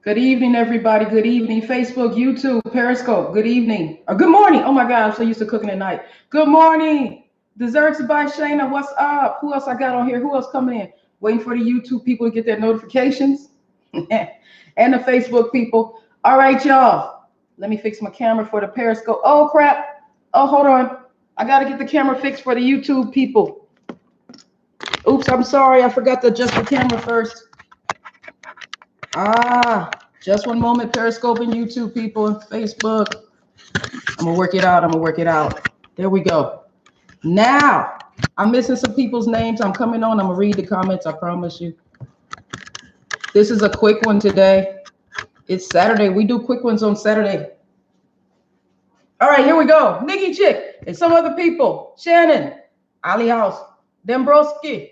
Good evening, everybody. Good evening, Facebook, YouTube, Periscope. Good evening. Or good morning. Oh my God, I'm so used to cooking at night. Good morning. Desserts by Shayna. What's up? Who else I got on here? Who else coming in? Waiting for the YouTube people to get their notifications. And the Facebook people. All right, y'all. Let me fix my camera for the Periscope. Oh, crap. Oh, hold on. I got to get the camera fixed for the YouTube people. Oops, I'm sorry. I forgot to adjust the camera first. Just one moment, Periscope and YouTube people and Facebook. I'm going to work it out. I'm going to work it out. There we go. Now, I'm missing some people's names. I'm coming on. I'm going to read the comments. I promise you. This is a quick one today. It's Saturday. We do quick ones on Saturday. All right, here we go. Nikki Chick and some other people. Shannon, Ali House, Dembrowski.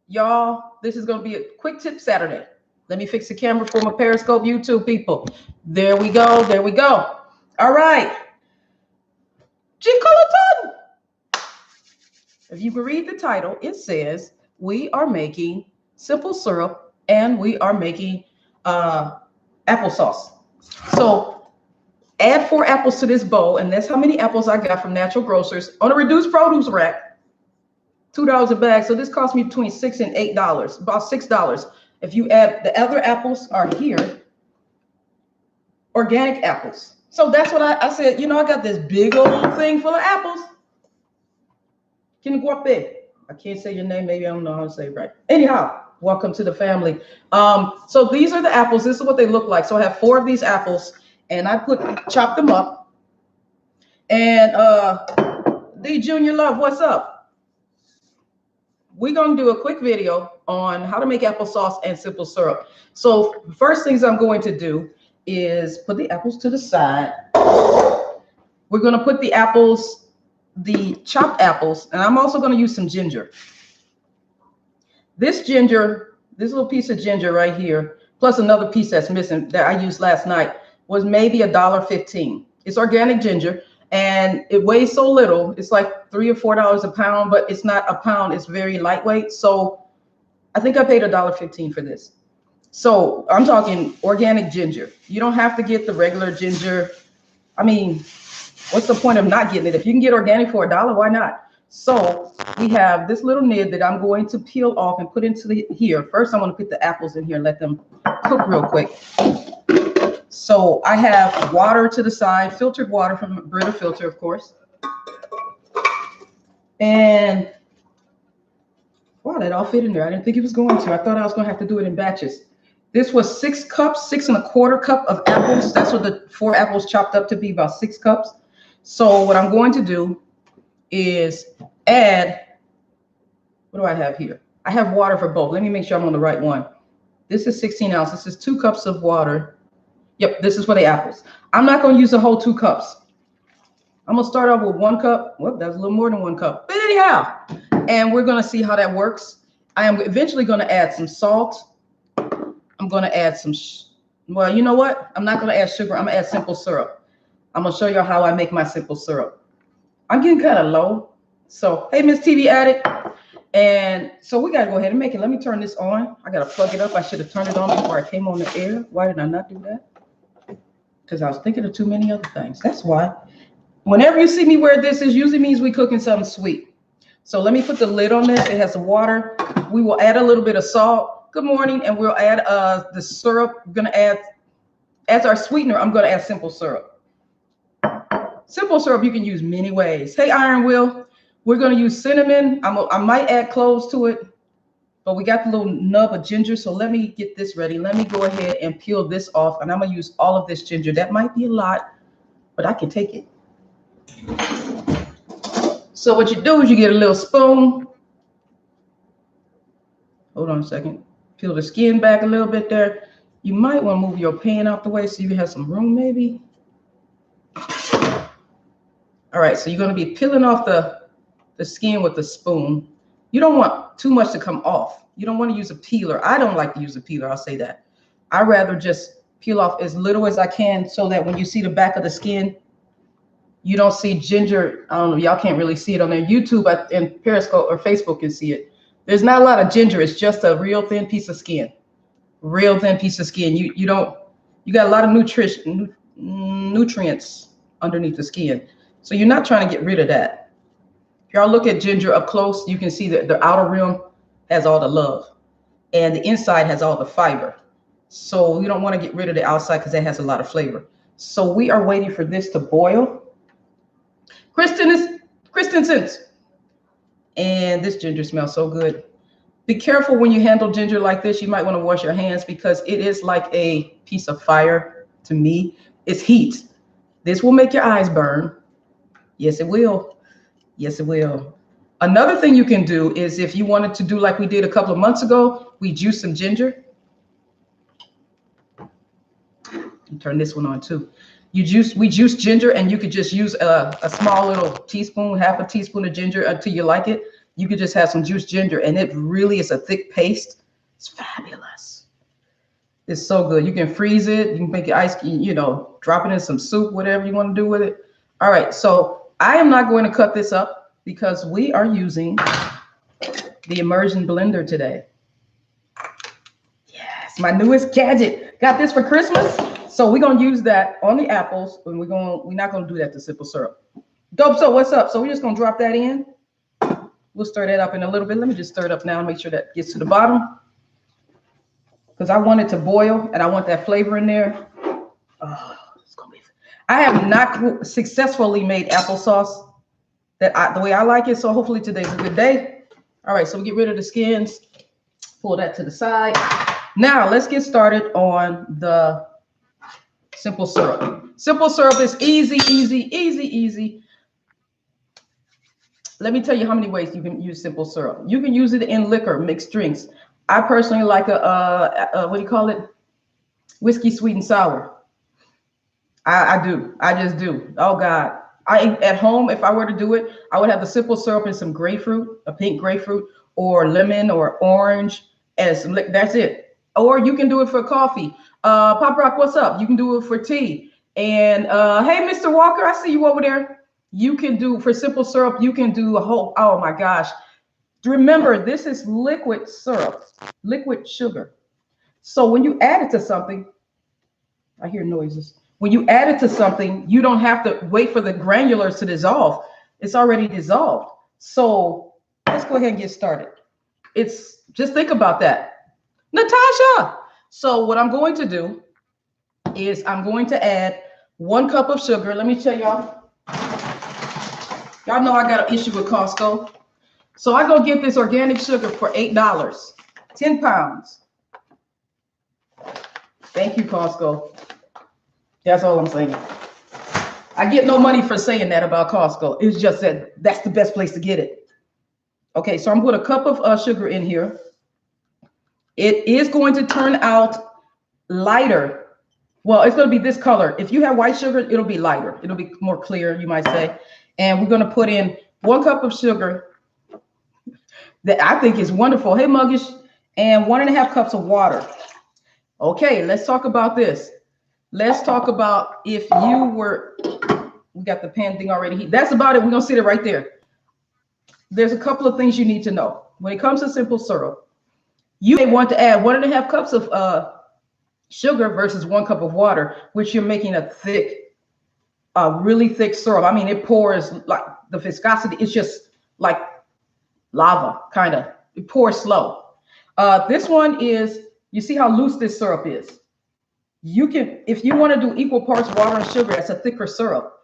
Y'all, this is going to be a quick tip Saturday. Let me fix the camera for my Periscope YouTube people. There we go. There we go. All right. Chicolaton. If you can read the title, it says we are making simple syrup and we are making applesauce. So add 4 apples to this bowl, and that's how many apples I got from Natural Grocers on a reduced produce rack. $2 a bag. So this cost me between $6 and $8, about $6. If you add the other apples are here, organic apples. So that's what I said. You know, I got this big old thing full of apples. Can you go up there? I can't say your name. Maybe I don't know how to say it right. Anyhow, welcome to the family. So these are the apples. This is what they look like. So I have 4 of these apples, and I chopped them up. And D Junior Love, what's up? We're going to do a quick video on how to make applesauce and simple syrup. So the first things I'm going to do is put the apples to the side. We're going to put the apples, the chopped apples, and I'm also going to use some ginger. This ginger, this little piece of ginger right here, plus another piece that's missing that I used last night, was maybe $1.15. It's organic ginger. And it weighs so little. It's like $3 or $4 a pound, but it's not a pound. It's very lightweight. So I think I paid $1.15 for this. So I'm talking organic ginger. You don't have to get the regular ginger. I mean, what's the point of not getting it? If you can get organic for $1, why not? So we have this little nib that I'm going to peel off and put into here. First, I'm going to put the apples in here and let them cook real quick. So I have water to the side, filtered water from a Brita filter, of course. And wow, that all fit in there. I didn't think it was going to. I thought I was going to have to do it in batches. This was 6 cups, 6 1/4 cup of apples. That's what the 4 apples chopped up to be, about 6 cups. So what I'm going to do is add, what do I have here? I have water for both. Let me make sure I'm on the right one. This is 16 ounces. This is 2 cups of water. Yep, this is for the apples. I'm not going to use the whole 2 cups. I'm going to start off with 1 cup. Well, that's a little more than 1 cup. But anyhow, and we're going to see how that works. I am eventually going to add some salt. I'm going to add some, well, you know what? I'm not going to add sugar. I'm going to add simple syrup. I'm going to show you how I make my simple syrup. I'm getting kind of low. So, hey, Miss TV Addict. And so we got to go ahead and make it. Let me turn this on. I got to plug it up. I should have turned it on before I came on the air. Why did I not do that? Because I was thinking of too many other things. That's why. Whenever you see me wear this, it usually means we're cooking something sweet. So let me put the lid on this. It has some water. We will add a little bit of salt. Good morning. And we'll add the syrup. We're going to add, as our sweetener, I'm going to add simple syrup. Simple syrup you can use many ways. Hey, Iron Will. We're going to use cinnamon. I might add cloves to it. But we got the little nub of ginger, so let me get this ready. Let me go ahead and peel this off, and I'm going to use all of this ginger. That might be a lot, but I can take it. So what you do is you get a little spoon. Hold on a second. Peel the skin back a little bit there. You might want to move your pan out the way so you can have some room maybe. All right, so you're going to be peeling off the skin with the spoon. You don't want too much to come off. You don't want to use a peeler. I don't like to use a peeler. I'll say that. I rather just peel off as little as I can so that when you see the back of the skin, you don't see ginger. I don't know. Y'all can't really see it on their YouTube and Periscope or Facebook can see it. There's not a lot of ginger. It's just a real thin piece of skin. real thin piece of skin. You got a lot of nutrients underneath the skin. So you're not trying to get rid of that. If y'all look at ginger up close, you can see that the outer rim has all the love and the inside has all the fiber. So you don't want to get rid of the outside because that has a lot of flavor. So we are waiting for this to boil. Christensen's. And this ginger smells so good. Be careful when you handle ginger like this. You might want to wash your hands because it is like a piece of fire to me. It's heat. This will make your eyes burn. Yes, it will. Yes, it will. Another thing you can do is if you wanted to do like we did a couple of months ago, we juiced some ginger. Turn this one on too. We juice ginger, and you could just use a small little teaspoon, half a teaspoon of ginger until you like it. You could just have some juiced ginger, and it really is a thick paste. It's fabulous. It's so good. You can freeze it. You can make it ice, drop it in some soup, whatever you want to do with it. All right, so I am not going to cut this up because we are using the immersion blender today. Yes, my newest gadget. Got this for Christmas. So we're gonna use that on the apples, and we're not gonna do that to simple syrup. Dope. So what's up? So we're just gonna drop that in. We'll stir that up in a little bit. Let me just stir it up now and make sure that gets to the bottom, because I want it to boil and I want that flavor in there. Oh, it's gonna be. I have not successfully made applesauce the way I like it. So hopefully today's a good day. All right. So we get rid of the skins. Pull that to the side. Now let's get started on the simple syrup. Simple syrup is easy, easy, easy, easy. Let me tell you how many ways you can use simple syrup. You can use it in liquor, mixed drinks. I personally like what do you call it? Whiskey sweet and sour. I do. I just do. Oh God. At home, if I were to do it, I would have the simple syrup and some grapefruit, a pink grapefruit, or lemon or orange, and some. That's it. Or you can do it for coffee. Pop Rock, what's up? You can do it for tea. And hey, Mr. Walker, I see you over there. You can do for simple syrup. You can do a whole. Oh my gosh! Remember, this is liquid syrup, liquid sugar. So when you add it to something, I hear noises. When you add it to something, you don't have to wait for the granulars to dissolve. It's already dissolved. So let's go ahead and get started. It's just think about that, Natasha. So what I'm going to do is I'm going to add 1 cup of sugar. Let me tell y'all. Y'all know I got an issue with Costco. So I go get this organic sugar for $8, 10 pounds. Thank you, Costco. That's all I'm saying. I get no money for saying that about Costco. It's just that that's the best place to get it. Okay, so I'm putting a cup of sugar in here. It is going to turn out lighter. Well, it's going to be this color. If you have white sugar, it'll be lighter. It'll be more clear, you might say. And we're going to put in 1 cup of sugar that I think is wonderful. Hey, Muggish. And 1.5 cups of water. Okay, let's talk about this. Let's talk about if you were, we got the pan thing already. That's about it. We're going to sit it right there. There's a couple of things you need to know. When it comes to simple syrup, you may want to add 1.5 cups of sugar versus 1 cup of water, which you're making a thick, really thick syrup. I mean, it pours like the viscosity. It's just like lava, kind of. It pours slow. This one is, you see how loose this syrup is. You can, if you want to do equal parts water and sugar, that's a thicker syrup.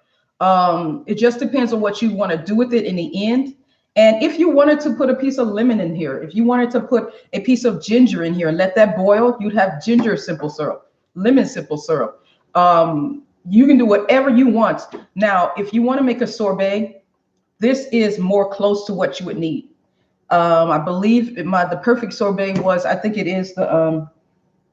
It just depends on what you want to do with it in the end. And if you wanted to put a piece of lemon in here, if you wanted to put a piece of ginger in here and let that boil, you'd have ginger simple syrup, lemon simple syrup. You can do whatever you want. Now, if you want to make a sorbet, this is more close to what you would need. I believe the perfect sorbet was, I think it is the,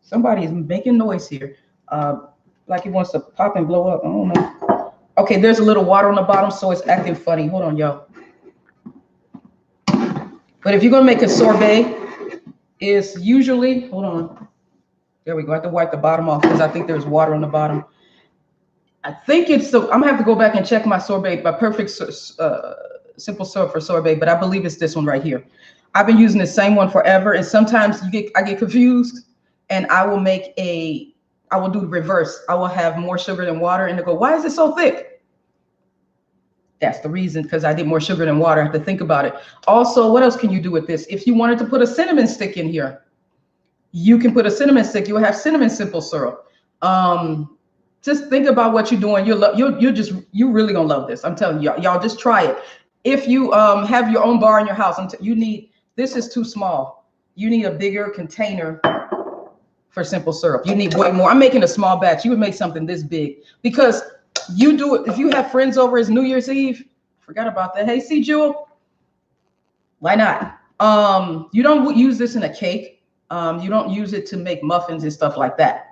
somebody's making noise here. Like it wants to pop and blow up. I don't know. Okay, there's a little water on the bottom, so it's acting funny. Hold on, y'all. But if you're going to make a sorbet, it's usually, hold on. There we go. I have to wipe the bottom off because I think there's water on the bottom. I think it's the, I'm going to have to go back and check my sorbet, my perfect simple syrup for sorbet, but I believe it's this one right here. I've been using the same one forever, and sometimes I get confused and I will do the reverse. I will have more sugar than water, and they go, why is it so thick? That's the reason, because I did more sugar than water. I have to think about it. Also, what else can you do with this? If you wanted to put a cinnamon stick in here, you can put a cinnamon stick. You will have cinnamon simple syrup. Just think about what you're doing. You're really gonna love this. I'm telling you, y'all just try it. If you have your own bar in your house, this is too small. You need a bigger container for simple syrup. You need way more. I'm making a small batch. You would make something this big, because you do it. If you have friends over, it's New Year's Eve. Forgot about that. Hey, see, Jewel, why not? You don't use this in a cake. You don't use it to make muffins and stuff like that.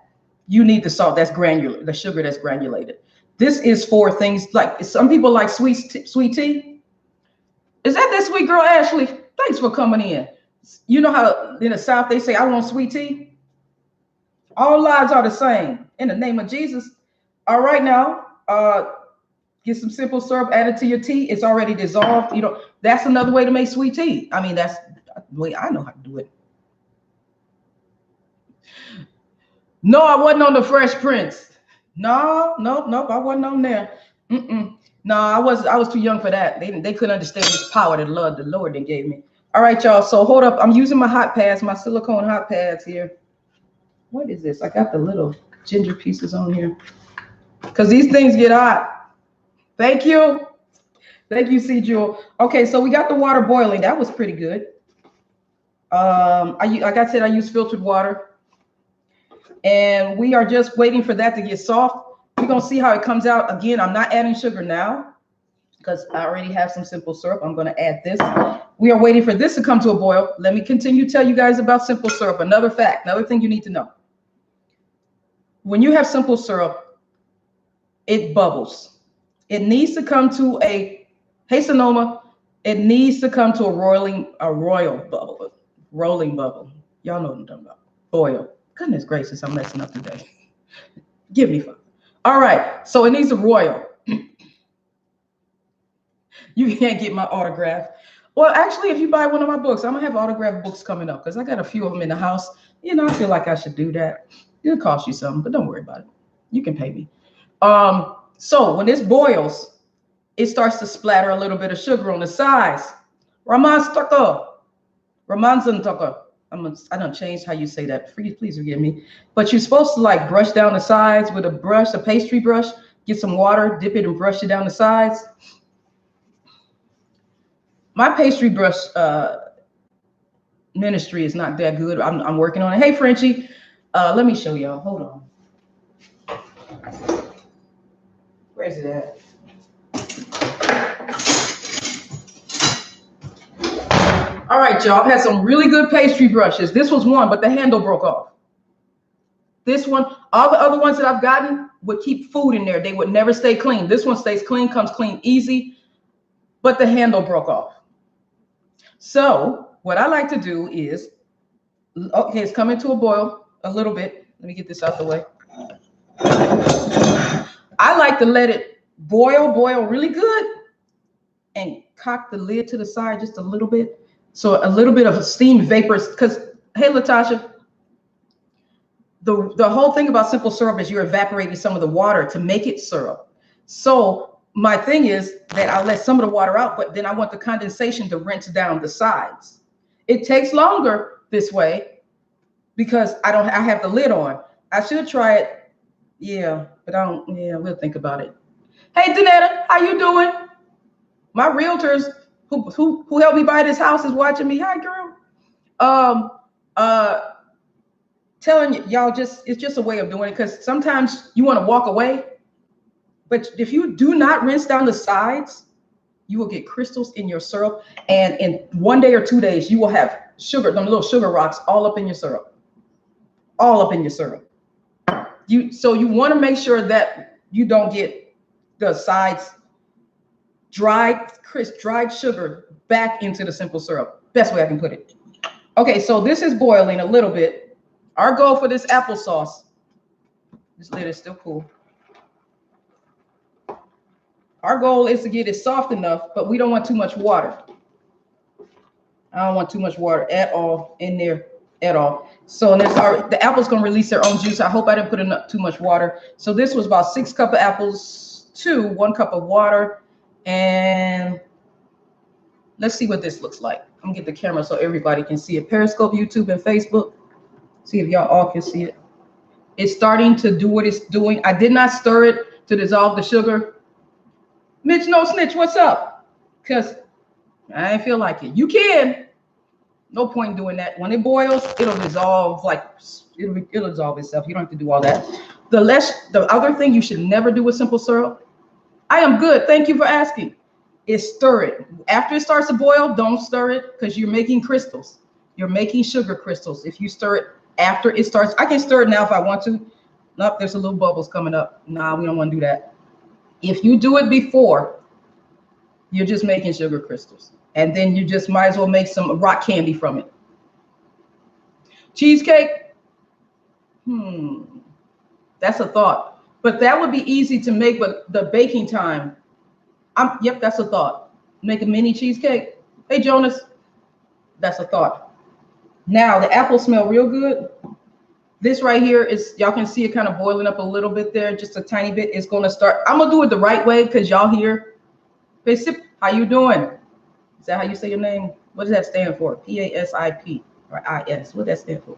You need the salt that's granular, the sugar that's granulated. This is for things like, some people like sweet tea. Is that sweet girl, Ashley? Thanks for coming in. You know how in the South they say, I want sweet tea? All lives are the same. In the name of Jesus. All right, now, get some simple syrup added to your tea. It's already dissolved. That's another way to make sweet tea. I mean, that's the way I know how to do it. No, I wasn't on the Fresh Prince. No, I wasn't on there. No, I was too young for that. They couldn't understand this power that the Lord then gave me. All right, y'all. So hold up. I'm using my hot pads, my silicone hot pads here. What is this? I got the little ginger pieces on here, because these things get hot. Thank you, C. Jewel. Okay, so we got the water boiling. That was pretty good. Like I said, I use filtered water. And we are just waiting for that to get soft. We're going to see how it comes out. Again, I'm not adding sugar now because I already have some simple syrup. I'm going to add this. We are waiting for this to come to a boil. Let me continue to tell you guys about simple syrup. Another fact, another thing you need to know. When you have simple syrup, it bubbles. It needs to come to hey Sonoma, it needs to come to a rolling bubble. Y'all know what I'm talking about. Boil. Goodness gracious, I'm messing up today. Give me fun. All right, so it needs a royal. You can't get my autograph. Well, actually, if you buy one of my books, I'm gonna have autograph books coming up because I got a few of them in the house. I feel like I should do that. It'll cost you something, but don't worry about it. You can pay me. So when this boils, it starts to splatter a little bit of sugar on the sides. Ramanzantucker. I don't change how you say that. Please forgive me. But you're supposed to like brush down the sides with a brush, a pastry brush. Get some water, dip it, and brush it down the sides. My pastry brush ministry is not that good. I'm working on it. Hey, Frenchie, let me show y'all. Hold on. Where's it at? All right, y'all. I've had some really good pastry brushes. This was one, but the handle broke off. This one, all the other ones that I've gotten would keep food in there. They would never stay clean. This one stays clean, comes clean easy, but the handle broke off. So what I like to do is, okay, it's coming to a boil a little bit. Let me get this out the way. I like to let it boil really good and cock the lid to the side just a little bit. So a little bit of steam vapors, because, hey, Latasha, the whole thing about simple syrup is you're evaporating some of the water to make it syrup. So my thing is that I'll let some of the water out, but then I want the condensation to rinse down the sides. It takes longer this way because I have the lid on. I should try it. Yeah, but I don't, yeah, we'll think about it. Hey, Danetta, how you doing? My realtors who helped me buy this house is watching me. Hi, girl. Telling y'all it's just a way of doing it, because sometimes you want to walk away, but if you do not rinse down the sides, you will get crystals in your syrup, and in 1 day or 2 days, you will have sugar, them little sugar rocks all up in your syrup. All up in your syrup. So you want to make sure that you don't get the sides dried sugar back into the simple syrup. Best way I can put it. Okay, so this is boiling a little bit. Our goal for this applesauce, this lid is still cool. Our goal is to get it soft enough, but we don't want too much water. I don't want too much water at all in there at all. So and the apples gonna release their own juice. I hope I didn't put enough too much water. So this was about 6 cups of apples to 1 cup of water. And let's see what this looks like. I'm gonna get the camera so everybody can see it. Periscope, YouTube, and Facebook. See if y'all all can see it. It's starting to do what it's doing. I did not stir it to dissolve the sugar. Mitch, no snitch, what's up? Because I didn't feel like it. You can. No point in doing that. When it boils, it'll dissolve it'll dissolve itself. You don't have to do all that. The other thing you should never do with simple syrup. I am good. Thank you for asking. Is stir it. After it starts to boil, don't stir it because you're making crystals. You're making sugar crystals. If you stir it after it starts, I can stir it now if I want to. Nope, there's a little bubbles coming up. Nah, we don't want to do that. If you do it before, you're just making sugar crystals. And then you just might as well make some rock candy from it. Cheesecake? That's a thought. But that would be easy to make, but the baking time. Yep, that's a thought. Make a mini cheesecake. Hey, Jonas, that's a thought. Now, the apples smell real good. This right here is, y'all can see it kind of boiling up a little bit there, just a tiny bit. It's going to start. I'm going to do it the right way because y'all here. Hey, Sip, how you doing? Is that how you say your name? What does that stand for? P-A-S-I-P or I-S. What does that stand for?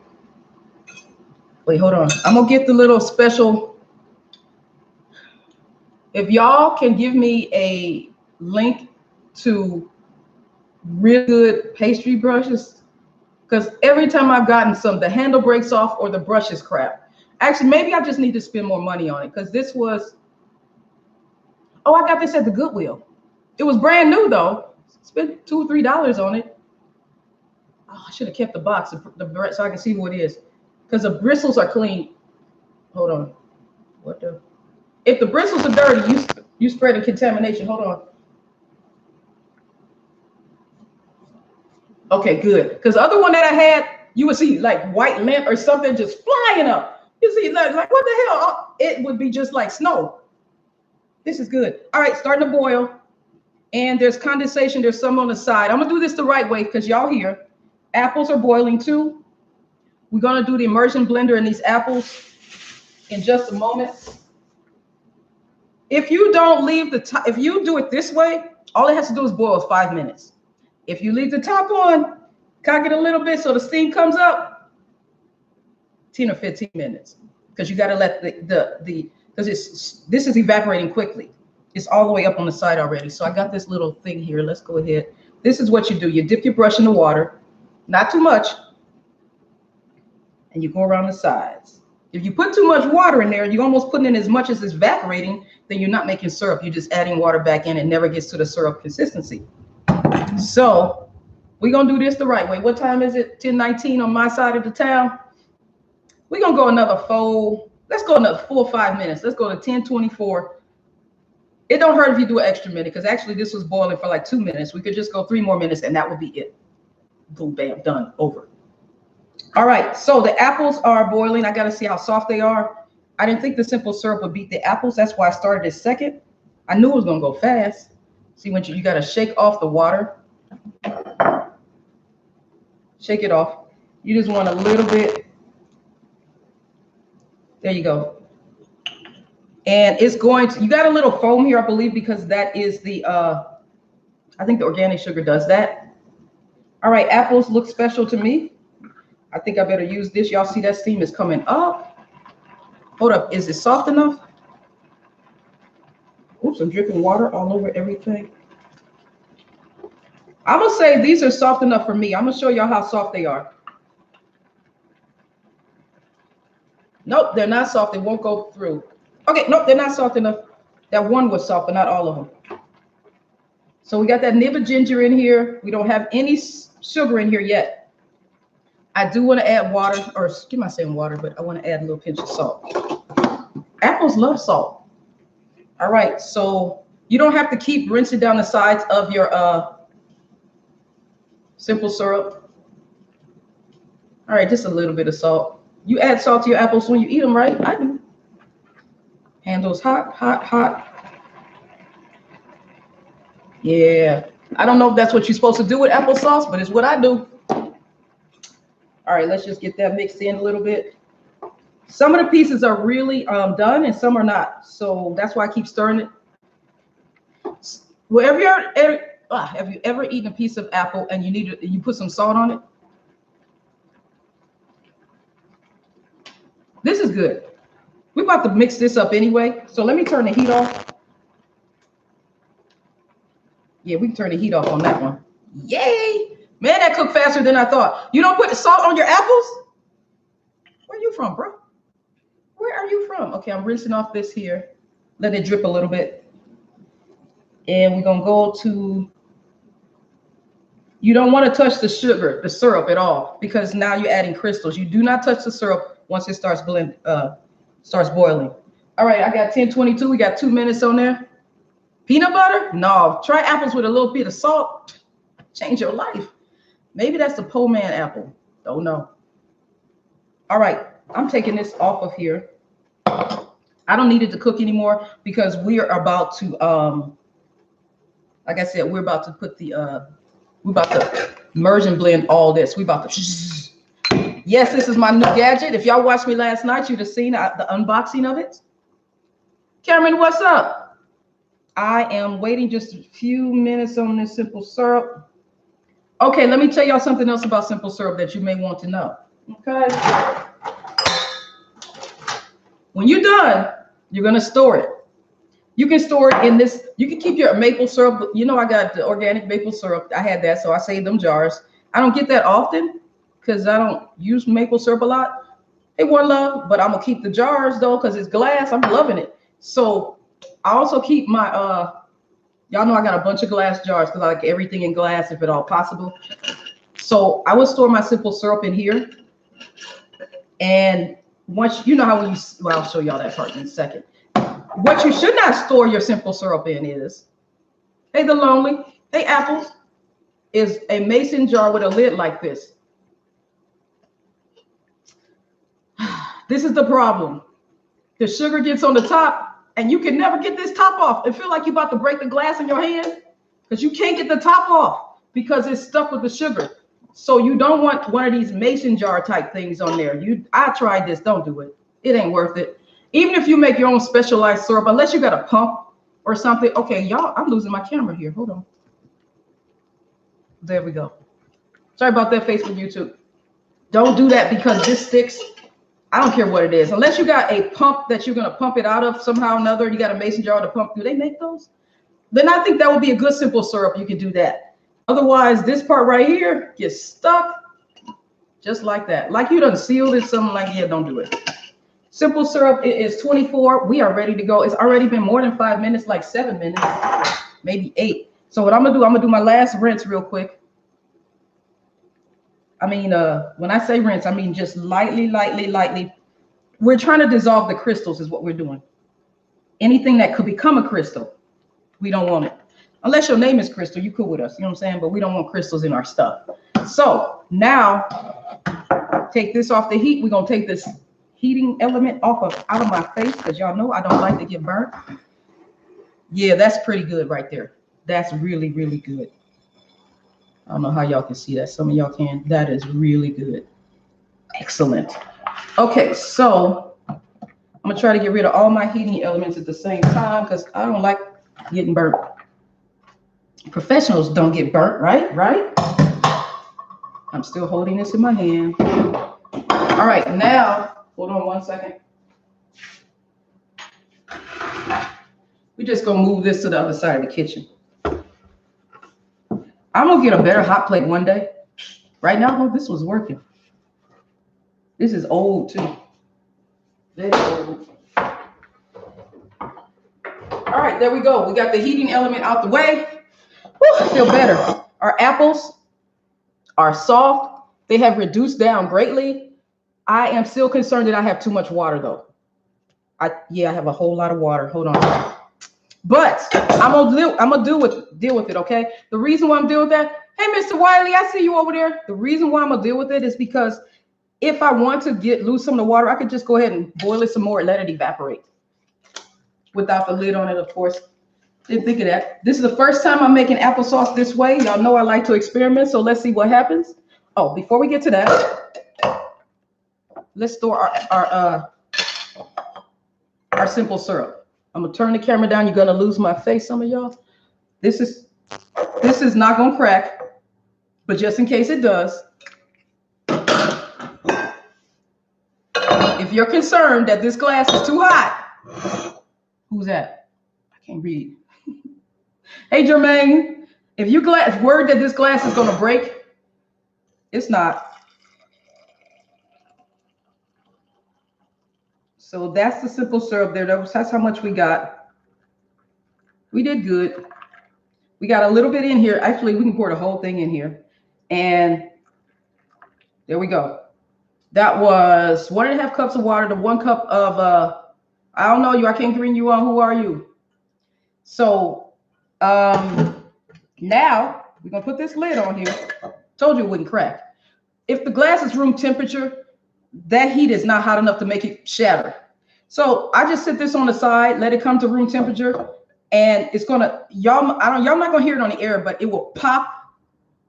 Wait, hold on. I'm going to get the little special. If y'all can give me a link to real good pastry brushes, because every time I've gotten some, the handle breaks off or the brush is crap. Actually, maybe I just need to spend more money on it because this was, oh, I got this at the Goodwill. It was brand new though. Spent $2 or $3 on it. Oh, I should have kept the box so I can see what it is. Because the bristles are clean. Hold on. What the? If the bristles are dirty, you spread a contamination. Hold on. Okay, good. Because the other one that I had, you would see like white lint or something just flying up. You see, like what the hell? Oh, it would be just like snow. This is good. All right, starting to boil. And there's condensation. There's some on the side. I'm going to do this the right way because y'all here. Apples are boiling too. We're going to do the immersion blender in these apples in just a moment. If you don't leave the top, if you do it this way, all it has to do is boil 5 minutes. If you leave the top on, cock it a little bit so the steam comes up, 10 or 15 minutes. Because you got to let because this is evaporating quickly. It's all the way up on the side already. So I got this little thing here. Let's go ahead. This is what you do. You dip your brush in the water, not too much, and you go around the sides. If you put too much water in there, you're almost putting in as much as it's evaporating, then you're not making syrup. You're just adding water back in and never gets to the syrup consistency. So we're going to do this the right way. What time is it? 10:19 on my side of the town. We're going to go another let's go another 4 or 5 minutes. Let's go to 10:24. It don't hurt if you do an extra minute because actually this was boiling for like 2 minutes. We could just go 3 more minutes and that would be it. Boom, bam, done, over. All right, so the apples are boiling. I got to see how soft they are. I didn't think the simple syrup would beat the apples. That's why I started it second. I knew it was going to go fast. See, when you got to shake off the water. Shake it off. You just want a little bit. There you go. And it's going to, you got a little foam here, I believe, because that is the, I think the organic sugar does that. All right, apples look special to me. I think I better use this. Y'all see that steam is coming up. Hold up, is it soft enough? Oops, I'm dripping water all over everything. I'm gonna say these are soft enough for me. I'm gonna show y'all how soft they are. Nope, they're not soft. They won't go through. Okay, nope, they're not soft enough. That one was soft, but not all of them. So we got that nib of ginger in here. We don't have any sugar in here yet. I do want to add water, or excuse me, saying water, but I want to add a little pinch of salt. Apples love salt. All right, so you don't have to keep rinsing down the sides of your simple syrup. All right, just a little bit of salt. You add salt to your apples when you eat them, right? I do. Handles hot, hot, hot. Yeah. I don't know if that's what you're supposed to do with applesauce, but it's what I do. All right, let's just get that mixed in a little bit. Some of the pieces are really done and some are not. So that's why I keep stirring it. Well, have you ever eaten a piece of apple and you put some salt on it? This is good. We're about to mix this up anyway. So let me turn the heat off. Yeah, we can turn the heat off on that one. Yay! Man, that cooked faster than I thought. You don't put the salt on your apples? Where are you from, bro? Where are you from? Okay, I'm rinsing off this here. Let it drip a little bit. And we're going to go to, you don't want to touch the sugar, the syrup at all, because now you're adding crystals. You do not touch the syrup once it starts boiling. All right, I got 10:22. We got 2 minutes on there. Peanut butter? No. Try apples with a little bit of salt. Change your life. Maybe that's the po man apple. Don't know. All right, I'm taking this off of here. I don't need it to cook anymore because we are about to, like I said, we're about to put the, we're about to merge and blend all this. We're about to, yes, this is my new gadget. If y'all watched me last night, you'd have seen the unboxing of it. Cameron, what's up? I am waiting just a few minutes on this simple syrup. Okay, let me tell y'all something else about simple syrup that you may want to know. Okay. When you're done, you're going to store it. You can store it in this. You can keep your maple syrup. You know, I got the organic maple syrup. I had that, so I saved them jars. I don't get that often because I don't use maple syrup a lot. Hey, one love, but I'm going to keep the jars, though, because it's glass. I'm loving it. So I also keep my, y'all know I got a bunch of glass jars because I like everything in glass if at all possible. So I would store my simple syrup in here. And once, you know how when you, well, I'll show y'all that part in a second. What you should not store your simple syrup in is, hey, the lonely, hey, apples, is a mason jar with a lid like this. This is the problem. The sugar gets on the top and you can never get this top off. It feels like you're about to break the glass in your hand because you can't get the top off because it's stuck with the sugar. So you don't want one of these mason jar type things on there. I tried this. Don't do it. It ain't worth it. Even if you make your own specialized syrup, unless you got a pump or something. Okay, y'all, I'm losing my camera here. Hold on. There we go. Sorry about that, Facebook, YouTube. Don't do that because this sticks. I don't care what it is. Unless you got a pump that you're going to pump it out of somehow or another. You got a mason jar to pump. Do they make those? Then I think that would be a good simple syrup. You can do that. Otherwise, this part right here gets stuck just like that. Like you done sealed it, something like, yeah, don't do it. Simple syrup, it is 24. We are ready to go. It's already been more than 5 minutes, like 7 minutes, maybe 8. So what I'm going to do my last rinse real quick. I mean, when I say rinse, I mean just lightly. We're trying to dissolve the crystals is what we're doing. Anything that could become a crystal, we don't want it. Unless your name is Crystal, you cool with us, you know what I'm saying? But we don't want crystals in our stuff. So now, take this off the heat. We're going to take this heating element out of my face because y'all know I don't like to get burnt. Yeah, that's pretty good right there. That's really, really good. I don't know how y'all can see that. Some of y'all can. That is really good. Excellent. Okay, so I'm going to try to get rid of all my heating elements at the same time because I don't like getting burnt. Professionals don't get burnt, right? Right? I'm still holding this in my hand. All right, now, hold on 1 second. We're just going to move this to the other side of the kitchen. I'm going to get a better hot plate one day. Right now, though, this was working. This is old, too. Very old. All right, there we go. We got the heating element out the way. Whew, I feel better. Our apples are soft. They have reduced down greatly. I am still concerned that I have too much water, though. I have a whole lot of water. Hold on. But I'm gonna deal with it, okay? The reason why I'm dealing with that, hey, Mr. Wiley, I see you over there. The reason why I'm gonna deal with it is because if I want to lose some of the water, I could just go ahead and boil it some more and let it evaporate. Without the lid on it, of course. Didn't think of that. This is the first time I'm making applesauce this way. Y'all know I like to experiment, so let's see what happens. Oh, before we get to that, let's store our simple syrup. I'm gonna turn the camera down. You're gonna lose my face, some of y'all. This is not gonna crack, but just in case it does, if you're concerned that this glass is too hot, who's that? I can't read. Hey, Jermaine, if you worried that this glass is gonna break, it's not. So that's the simple syrup there. That's how much we got. We did good. We got a little bit in here. Actually, we can pour the whole thing in here. And there we go. That was 1.5 cups of water to 1 cup of, I don't know you. I can't bring you on. Who are you? So now we're going to put this lid on here. Told you it wouldn't crack. If the glass is room temperature, that heat is not hot enough to make it shatter. So I just set this on the side, let it come to room temperature, and it's gonna, y'all not gonna hear it on the air, but it will pop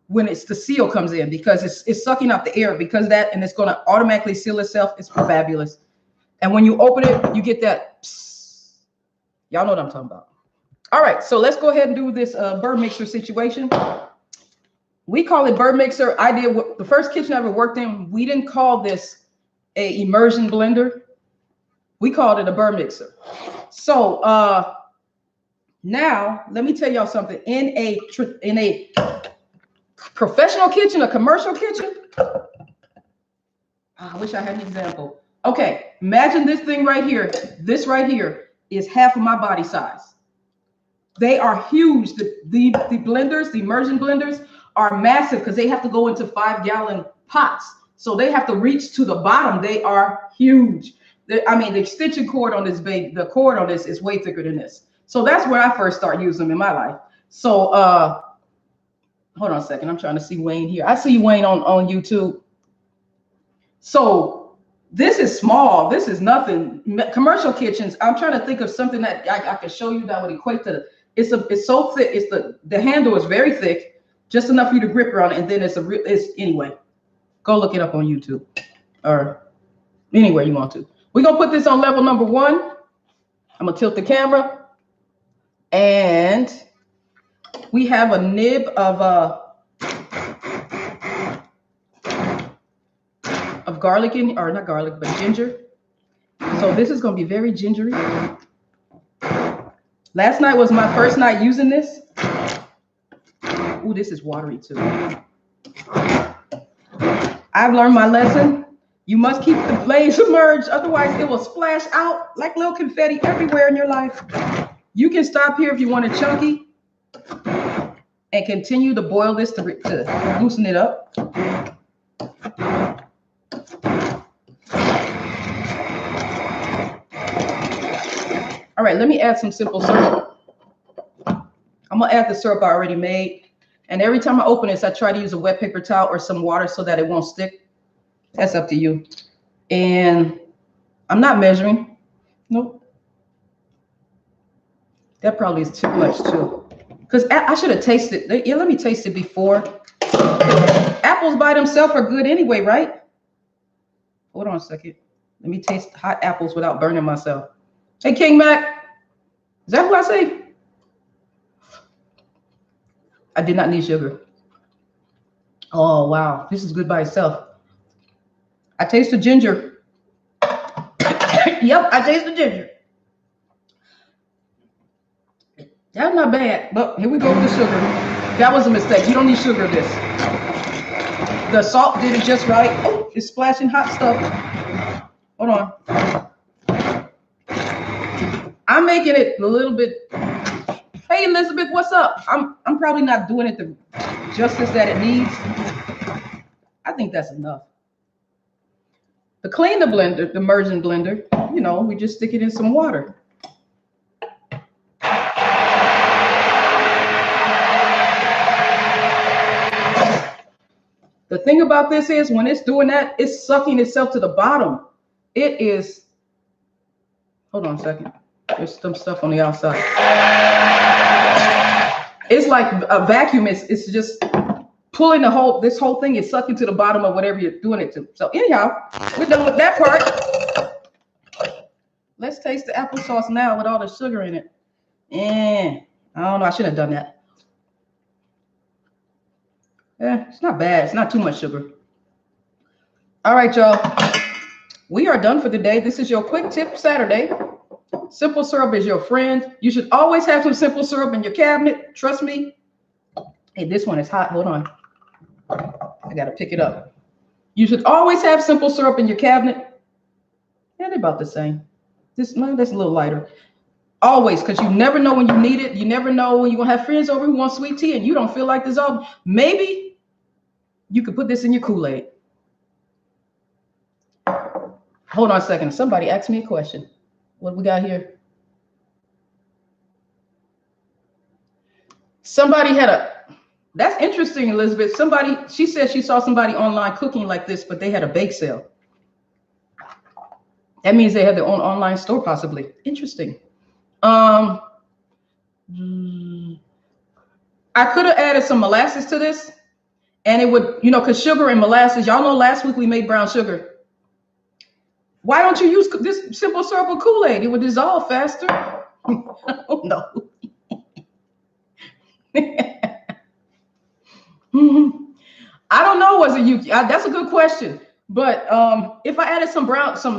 when the seal comes in, because it's sucking out the air because of that, and it's gonna automatically seal itself. It's fabulous. And when you open it, you get that psst. Y'all know what I'm talking about. All right, so let's go ahead and do this burr mixer situation. We call it burr mixer. The first kitchen I ever worked in, we didn't call this a immersion blender. We called it a burr mixer. So now let me tell y'all something. In a professional kitchen, a commercial kitchen, I wish I had an example. Okay, imagine this thing right here. This right here is half of my body size. They are huge. The blenders, the immersion blenders, are massive because they have to go into 5-gallon pots. So they have to reach to the bottom. They are huge. I mean, the extension cord on this baby, the cord on this is way thicker than this. So that's where I first started using them in my life. So hold on a second. I'm trying to see Wayne here. I see you, Wayne, on YouTube. So this is small. This is nothing. Commercial kitchens, I'm trying to think of something that I could show you that would equate to it's so thick. The handle is very thick, just enough for you to grip around it, and then anyway. Go look it up on YouTube or anywhere you want to. We're going to put this on level number 1. I'm going to tilt the camera. And we have a nib of garlic or not garlic, but ginger. So this is going to be very gingery. Last night was my first night using this. Ooh, this is watery too. I've learned my lesson. You must keep the blade submerged, otherwise it will splash out like little confetti everywhere in your life. You can stop here if you want it chunky and continue to boil this to loosen it up. All right, let me add some simple syrup. I'm gonna add the syrup I already made. And every time I open this, I try to use a wet paper towel or some water so that it won't stick. That's up to you. And I'm not measuring. Nope. That probably is too much too. Because I should have tasted it. Yeah, let me taste it before. Apples by themselves are good anyway, right? Hold on a second. Let me taste hot apples without burning myself. Hey, King Mac. Is that who I say? I did not need sugar. Oh, wow. This is good by itself. I taste the ginger. Yep, I taste the ginger. That's not bad. But here we go with the sugar. That was a mistake. You don't need sugar in this. The salt did it just right. Oh, it's splashing hot stuff. Hold on. I'm making it a little bit. Hey, Elizabeth, what's up? I'm probably not doing it the justice that it needs. I think that's enough. To clean the blender, the immersion blender, you know, we just stick it in some water. The thing about this is when it's doing that, it's sucking itself to the bottom. It is, hold on a second. There's some stuff on the outside. It's like a vacuum. It's just pulling this whole thing is sucking to the bottom of whatever you're doing it to. So anyhow, we're done with that part. Let's taste the applesauce now with all the sugar in it. I don't know. I shouldn't have done that. It's not bad. It's not too much sugar. All right, y'all. We are done for today. This is your quick tip Saturday. Simple syrup is your friend. You should always have some simple syrup in your cabinet. Trust me. Hey, this one is hot. Hold on. I got to pick it up. You should always have simple syrup in your cabinet. Yeah, they're about the same. That's a little lighter. Always, because you never know when you need it. You never know when you're going to have friends over who want sweet tea and you don't feel like dissolving. Maybe you could put this in your Kool-Aid. Hold on a second. Somebody asked me a question. What we got here? Somebody had that's interesting, Elizabeth. She said she saw somebody online cooking like this, but they had a bake sale. That means they had their own online store, possibly. Interesting. I could have added some molasses to this, and it would, because sugar and molasses, y'all know last week we made brown sugar. Why don't you use this simple syrup with Kool-Aid? It would dissolve faster. I don't know. I don't know. Was it you? That's a good question. But if I added some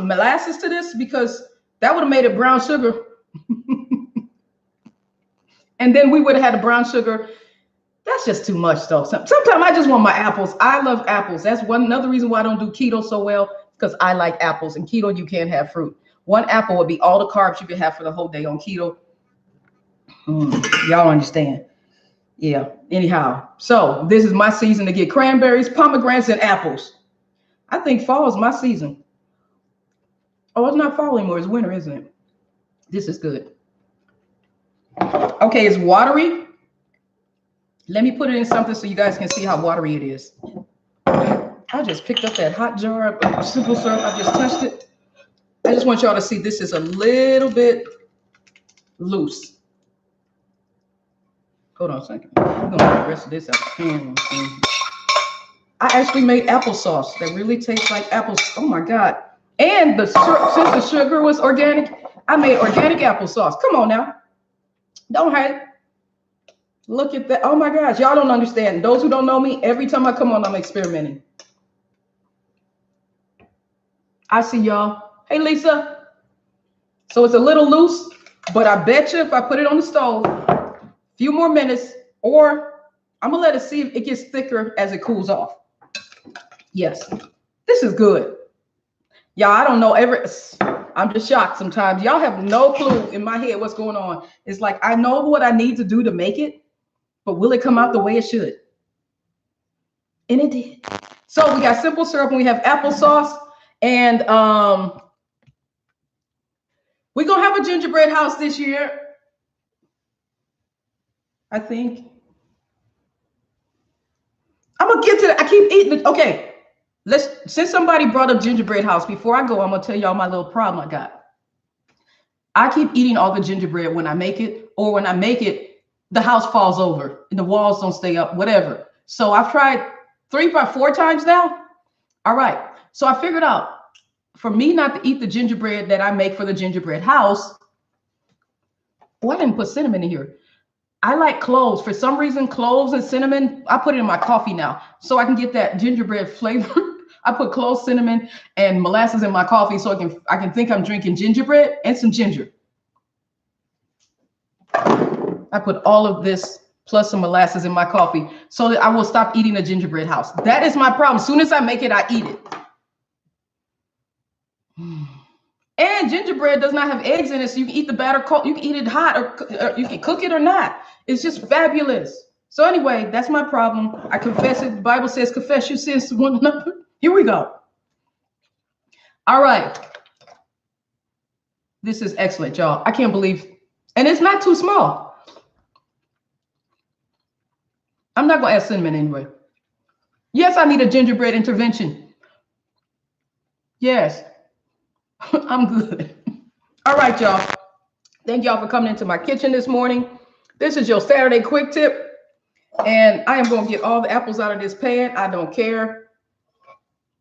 molasses to this, because that would have made it brown sugar. And then we would have had a brown sugar. That's just too much, though. Sometimes I just want my apples. I love apples. That's another reason why I don't do keto so well, because I like apples. And keto, you can't have fruit. One apple would be all the carbs you could have for the whole day on keto. Y'all understand. Yeah. Anyhow, so this is my season to get cranberries, pomegranates, and apples. I think fall is my season. Oh, it's not fall anymore. It's winter, isn't it? This is good. Okay, it's watery. Let me put it in something so you guys can see how watery it is. I just picked up that hot jar of simple syrup. I just touched it. I just want y'all to see this is a little bit loose. Hold on a second. I'm going to get the rest of this out of the pan. I actually made applesauce that really tastes like apples. Oh, my God. And since the sugar was organic, I made organic applesauce. Come on now. Don't hate. Look at that. Oh, my gosh. Y'all don't understand. Those who don't know me, every time I come on, I'm experimenting. I see y'all. Hey, Lisa. So it's a little loose, but I bet you if I put it on the stove, few more minutes, or I'm gonna let it see if it gets thicker as it cools off. Yes, this is good. Y'all, I don't know I'm just shocked sometimes. Y'all have no clue in my head what's going on. It's like I know what I need to do to make it, but will it come out the way it should? And it did. So we got simple syrup and we have applesauce, and we're gonna have a gingerbread house this year. I think I'm gonna get to that. I keep eating it. Okay, since somebody brought up gingerbread house, before I go, I'm gonna tell y'all my little problem I got. I keep eating all the gingerbread when I make it, or when I make it, the house falls over and the walls don't stay up, whatever. So I've tried 3 or 4 times now. All right. So I figured out for me not to eat the gingerbread that I make for the gingerbread house. Oh, I didn't put cinnamon in here. I like cloves. For some reason, cloves and cinnamon, I put it in my coffee now so I can get that gingerbread flavor. I put cloves, cinnamon, and molasses in my coffee so I can think I'm drinking gingerbread and some ginger. I put all of this plus some molasses in my coffee so that I will stop eating a gingerbread house. That is my problem. As soon as I make it, I eat it. And gingerbread does not have eggs in it, so you can eat the batter cold. You can eat it hot, or you can cook it or not. It's just fabulous. So anyway, that's my problem. I confess it. The Bible says, confess your sins to one another. Here we go. All right. This is excellent, y'all. I can't believe, and it's not too small. I'm not going to add cinnamon anyway. Yes, I need a gingerbread intervention. Yes. I'm good. All right, y'all. Thank y'all for coming into my kitchen this morning. This is your Saturday quick tip. And I am going to get all the apples out of this pan. I don't care.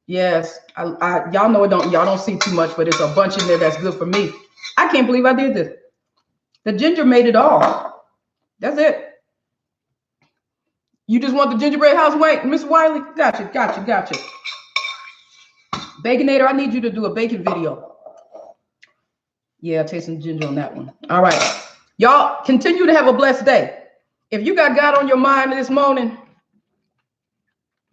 Yes, y'all know y'all don't see too much, but it's a bunch in there that's good for me. I can't believe I did this. The ginger made it all. That's it. You just want the gingerbread house, wait, Miss Wiley? Gotcha. Baconator, I need you to do a bacon video. Yeah, taste some ginger on that one. All right. Y'all continue to have a blessed day. If you got God on your mind this morning,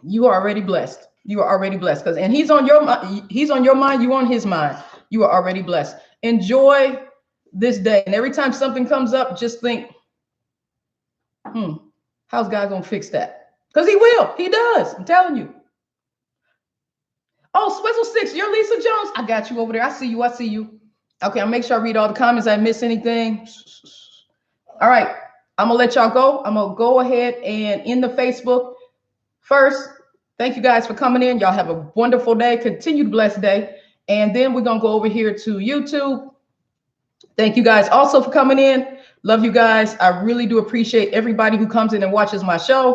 you are already blessed. You are already blessed. And he's on your mind, you on his mind. You are already blessed. Enjoy this day. And every time something comes up, just think, how's God gonna fix that? Because he will. He does. I'm telling you. Oh, Swizzle 6, you're Lisa Jones. I got you over there. I see you. Okay, I'll make sure I read all the comments. I miss anything. All right, I'm gonna let y'all go. I'm gonna go ahead and end the Facebook. First, thank you guys for coming in. Y'all have a wonderful day, continued blessed day. And then we're gonna go over here to YouTube. Thank you guys also for coming in. Love you guys. I really do appreciate everybody who comes in and watches my show.